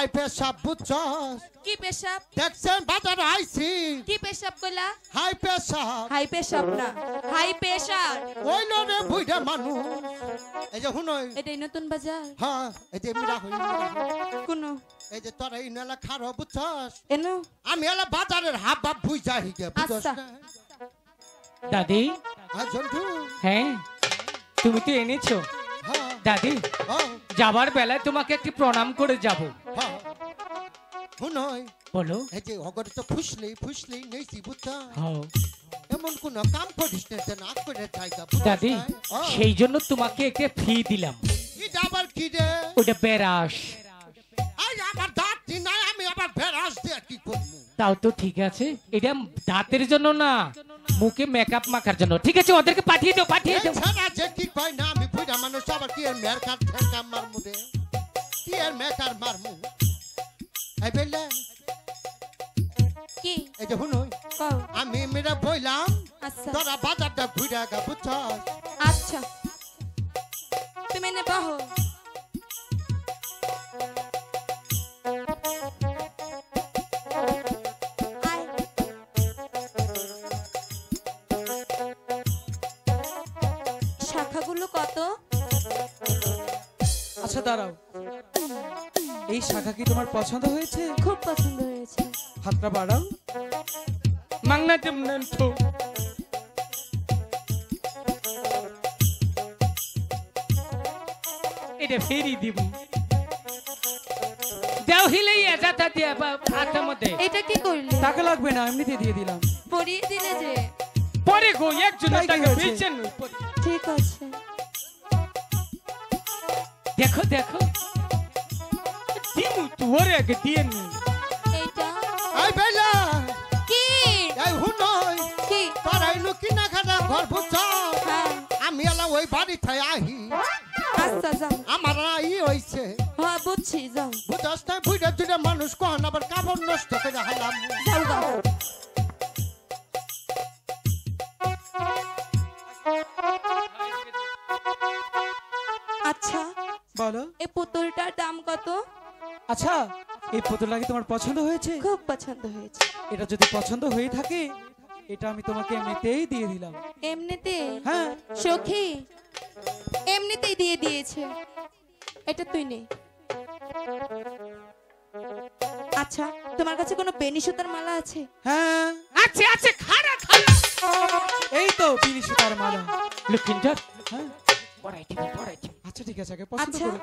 High পেশাব বুঝছস? কি পেশাব? দেখছেন বাজারে আইছি। কি পেশাব কইলা? হাই পেশাব। হাই পেশাব না, হাই প্রেসার। ওই লরে বুইড়া মানুষ। এই যে হুনই এটাই নতুন বাজার। হ্যাঁ এই যে মিরা হই কোন এই যে তোরা এই নালা খারো বুঝছস? এনো আমি এলা বাজারের হাব বাপ বুঝা হিগে বুঝছস না? দাদি হ্যাঁ জন্টু। হ্যাঁ তুমি তো এনেছো হ্যাঁ দাদি। হ্যাঁ যাবার বেলায় তোমাকে একটি প্রণাম করে যাব। হ্যাঁ হুনই বলো। এই যে অগর তো ফুসলি নেছি বুঝছা? হ্যাঁ এমন কোন কাম করিস না যে না করে জায়গা দাদি সেই জন্য তোমাকে একটা ফি দিলাম। এটা আবার কি রে? ওটা বেরাস। আজ আমার দাঁত নাই আমি আবার বেরাস দিয়ে কি করব? তাও তো ঠিক আছে, এটা দাঁতের জন্য না, মুখে মেকআপ মাখার জন্য। ঠিক আছে ওদেরকে পাঠিয়ে দাও, পাঠিয়ে দাও। ছাড়া যে কি কয় না আমি বুঝা মানুষ আবার কি এর মের কাট ঠেকা মারমু রে? কি এর মেকার মারমু? এই বেলে কি এই যে হুনই কও। আমি মেরা বইলাম আচ্ছা তোরা বাজারটা ঘুরে গা বুঝছস? আচ্ছা তুমি নে বহো। শাখাগুলো কত? আচ্ছা দাঁড়াও, এই শাখা কি তোমার পছন্দ হয়েছে? খুব পছন্দ হয়েছে। হাতটা বাড়াও। মাংনা তেমন তো এটা ফেরি দিব। দাও হিলেই যাতা দিয়া হাতের মধ্যে। এটা কি করলে? টাকা লাগবে না, এমনিতে দিয়ে দিলাম। পরিয়ে দিলে যে। পরে গো একজনের তাই কি টাকা হয়েছে? পেয়েছেন। ঠিক আছে দেখো দেখো দিমু তোরে আগে দিয়ে নি। এইটা এই বেলে কি? এই হুনই কি? তোরা ইনু কি না খানা ঘর বুঝছস? হ্যাঁ আমি এলা ওই বাড়ি থাই আহি আচ্ছা যাও। আমার ই হইছে হ্যাঁ বুঝছি যাও। বুঝছস না? বুইড়া দুইটা মানুষ কোন আবার কাপড় নষ্ট করে হালাম। যাও যাও। আচ্ছা বলো। এই পুতুলটার দাম কত? আচ্ছা এই পুতুলটা কি তোমার পছন্দ হয়েছে? খুব পছন্দ হয়েছে। এটা যদি পছন্দ হয়ে থাকে এটা আমি তোমাকে এমনিতেই দিয়ে দিলাম। এমনিতে? হ্যাঁ সখী এমনিতেই দিয়ে দিয়েছে, এটা তুই নে। আচ্ছা তোমার কাছে কোনো বেনি সুতার মালা আছে? হ্যাঁ আছে আছে খাড়া খাড়া। এই তো বিনি সুতার মালা। লক্ষিন্দর হ্যাঁ পড়াই দিবি। আচ্ছা ঠিক আছে, আগে পছন্দ আচ্ছা করো।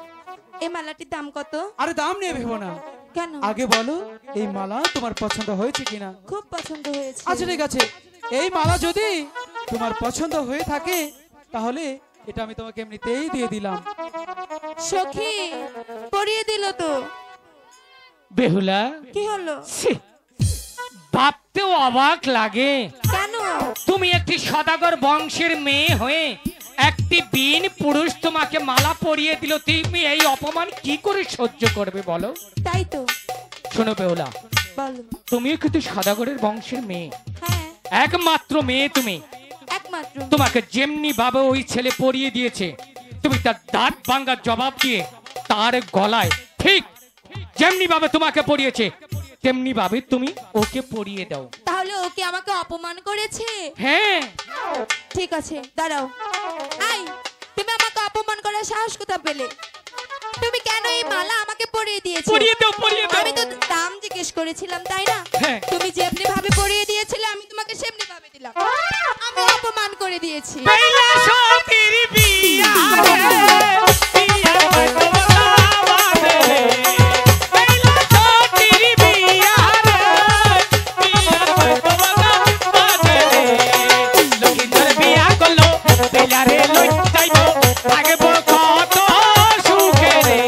এই মালাটির দাম কত? আরে দাম নিয়ে ভেবো না, কেন? আগে বলো এই মালা তোমার পছন্দ হয়েছে কিনা। খুব পছন্দ হয়েছে। আচ্ছা ঠিক আছে, এই মালা যদি তোমার পছন্দ হয়ে থাকে তাহলে এটা আমি তোমাকে এমনিতেই দিয়ে দিলাম। সখী পরিয়ে দিল তো। বেহুলা কি হলো? ছি, ভাবতেও অবাক লাগে। কেন? তুমি একটি সদাগর বংশের মেয়ে হয়ে একটি বীণ পুরুষ তোমাকে মালা পরিয়ে দিল, তুমি এই অপমান কি করে সহ্য করবে বলো? তাই তো। শোনো বেহুলা, বলো। তুমিও কিন্তু সদাগরের বংশের মেয়ে, হ্যাঁ একমাত্র মেয়ে তুমি। একমাত্র। তোমাকে যেমনি ভাবে ওই ছেলে পরিয়ে দিয়েছে, তুমি তার দাঁত ভাঙার জবাব দিয়ে তার গলায় ঠিক যেমনি ভাবে তোমাকে পরিয়েছে তেমনি ভাবে তুমি ওকে পরিয়ে দাও। তাহলে ওকে আমাকে অপমান করেছে? হ্যাঁ ঠিক আছে দাঁড়াও। আই তুমি আমাকে অপমান করার সাহস কোথা পেলে? তুমি কেন এই মালা আমাকে পরিয়ে দিয়েছো? পরিয়ে দাও, পরিয়ে দাও। আমি তো দাম জিজ্ঞেস করেছিলাম তাই না? হ্যাঁ। তুমি যেমনি ভাবে পরিয়ে দিয়েছিলে আমি তোমাকে সেমনি ভাবে দিলাম। আমি অপমান করে দিয়েছি। বেলা সতীর বিয়া রে, বিয়া বাবারে। বেলা সতীর বিয়া রে, বিয়া বাবারে। লক্ষিন্দর বিয়া করলো, বেলা রে লই যাইবো, আগে বড় কত সুখে রে।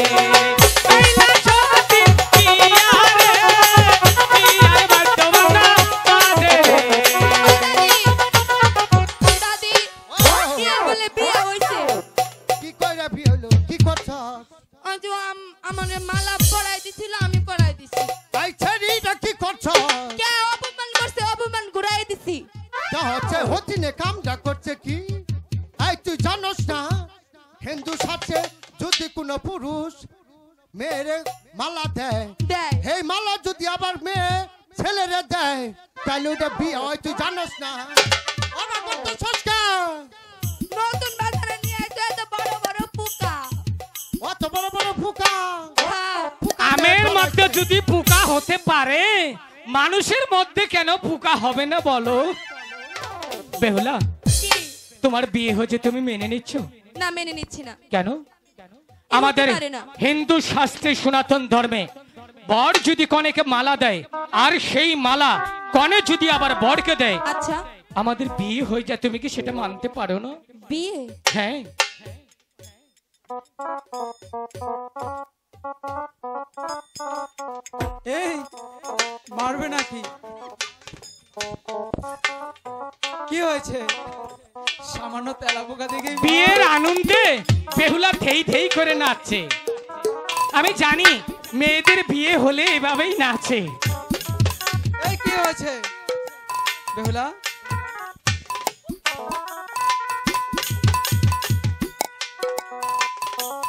বেলা সতীর বিয়া রে, বিয়া বাবারে। দাদি কি আর বলে বিয়ে হইছে? কি কইরা বি হলো? কি করছস? আজ আমার মালা পরাই দিছিল আমি পরাই দিছি। তাই ছেড়িটা কি করছস? কে অপমান করছে? অপমান ঘুরাই দিছি। তা হচ্ছে হতিনে কামটা করছে কি? এই তুই জানোস না হিন্দু সাথে যদি কোনো পুরুষ মেয়েরে মালা দেয়, দেয়। এই মালা যদি আবার মেয়ে ছেলেরে দেয় তাহলে ওটা বিয়ে হয়, তুই জানোস না? ওরা বলতো সস্কা নতুন বাজারে নিয়ে আইতো এত বড় বড় পোকা। অত বড় বড় ফুকা। হ্যাঁ, আমের মধ্যে যদি পোকা হতে পারে, মানুষের মধ্যে কেন পোকা হবে না বলো? বেহুলা, কি? তোমার বিয়ে হয়েছে, তুমি মেনে নিচ্ছ? না, মেনে নিচ্ছি না। কেন? আমাদের পারে না। হিন্দু শাস্ত্রে সনাতন ধর্মে বর যদি কনেকে মালা দেয় আর সেই মালা কনে যদি আবার বরকে দেয়, আচ্ছা, আমাদের বিয়ে হয়ে যায়, তুমি কি সেটা মানতে পারো না? বিয়ে? হ্যাঁ। এই মারবে নাকি? কি হয়েছে? সামান্য তেলা পোকা দেখে বিয়ের আনন্দে বেহুলা থেই থেই করে নাচছে। আমি জানি মেয়েদের বিয়ে হলে এভাবেই নাচে। এই কি হয়েছে বেহুলা?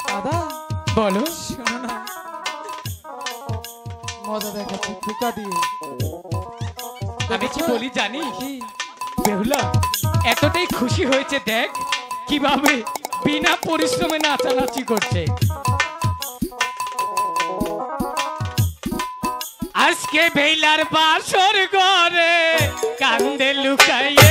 দাদা বলো। শোনো না, মজা দেখাচ্ছি পোকা দিয়ে। আমি কি বলি জানিস? কি? বেহুলা এতটাই খুশি হয়েছে, দেখ কিভাবে বিনা পরিশ্রমে নাচানাচি করছে। আজকে বেলার বাসর ঘরে কান্দে লুকাইয়া